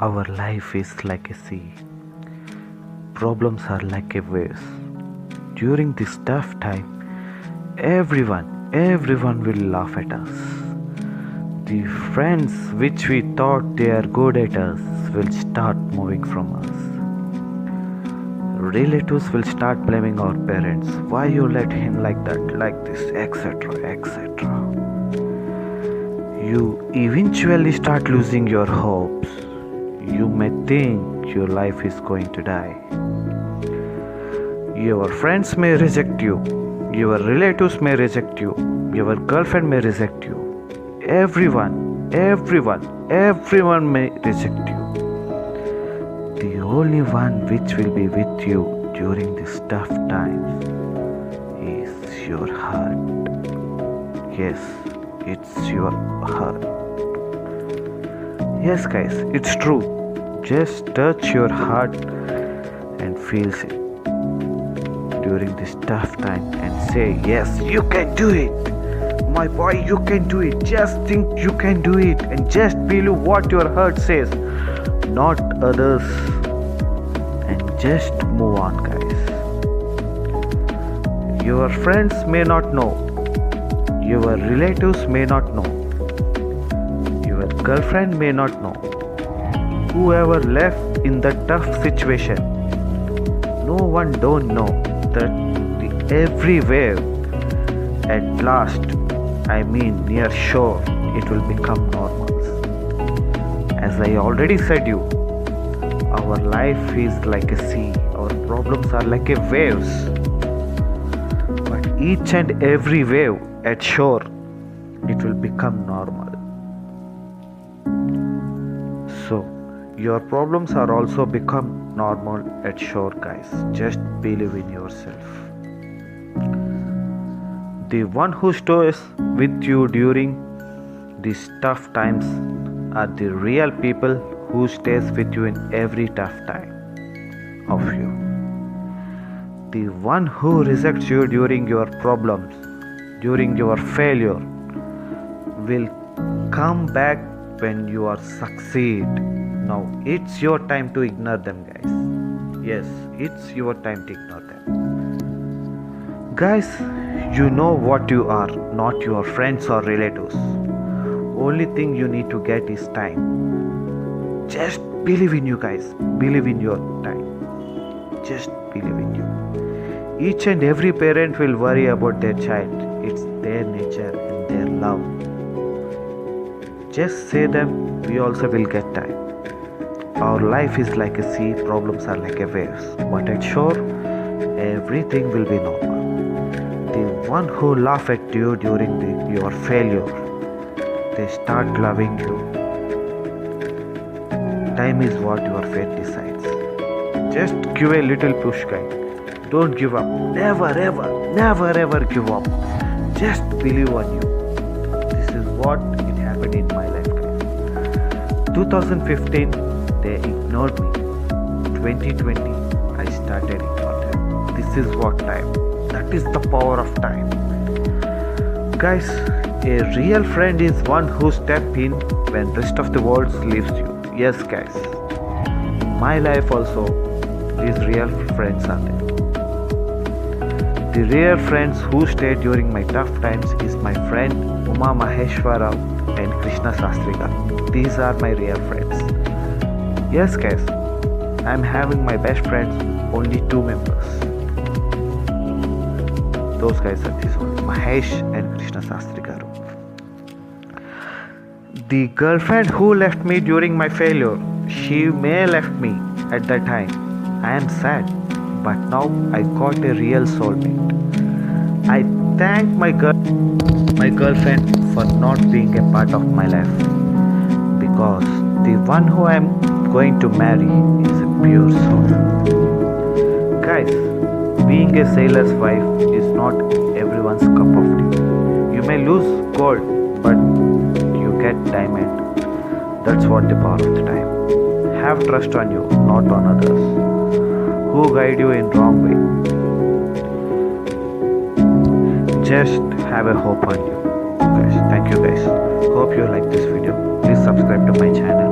Our life is like a sea. Problems are like a waves. During this tough time, everyone will laugh at us. The friends which we thought they are good at us will start moving from us. Relatives will start blaming our parents. Why you let him like that, like this, etc. etc. You eventually start losing your hopes. You may think your life is going to die. Your friends may reject you. Your relatives may reject you. Your girlfriend may reject you. Everyone may reject you. The only one which will be with you during these tough times is your heart. Yes, it's your heart. Yes, guys, it's true. Just touch your heart and feel it during this tough time and say, yes, you can do it. My boy, you can do it. Just think you can do it and just believe what your heart says, not others. And just move on, guys. Your friends may not know. Your relatives may not know. Your girlfriend may not know. Whoever left in the tough situation, no one don't know that every wave at last, near shore, it will become normal. As I already said you, our life is like a sea. Our problems are like a waves. But each and every wave at shore, it will become normal. So, your problems are also become normal at shore, guys. Just believe in yourself. The one who stays with you during these tough times are the real people who stays with you in every tough time of you. The one who rejects you during your problems, during your failure, will come back when you are succeed. Now it's your time to ignore them, guys. Yes, it's your time to ignore them. Guys, you know what you are, not your friends or relatives. Only thing you need to get is time. Just believe in you, guys. Believe in your time. Just believe in you. Each and every parent will worry about their child. It's their nature and their love. Just say them, we also will get time. Our life is like a sea, problems are like a waves. But at shore, everything will be normal. The one who laugh at you during your failure, they start loving you. Time is what your fate decides. Just give a little push, guys. Don't give up. Never ever give up. Just believe on you. This is what it happened in my life, guys. 2015, they ignored me. 2020, I started ignoring them. This is what time. That is the power of time. Guys, a real friend is one who steps in when rest of the world leaves you. Yes, guys. In my life also, these real friends are there. The real friends who stayed during my tough times is my friend Uma Maheshwara and Krishna Sastrika. These are my real friends. Yes, guys. I am having my best friends, only 2 members. Those guys are these only, Mahesh and Krishna Sastri Garu. The girlfriend who left me during my failure, she may left me at that time. I am sad, but now I got a real soulmate. I thank my girlfriend for not being a part of my life, because the one who I am going to marry is a pure soul. Guys, being a sailor's wife is not everyone's cup of tea. You may lose gold, but you get diamond. That's what the power of the time. Have trust on you, not on others who guide you in wrong way. Just have a hope on you. Guys, thank you guys. Hope you like this video. Please subscribe to my channel.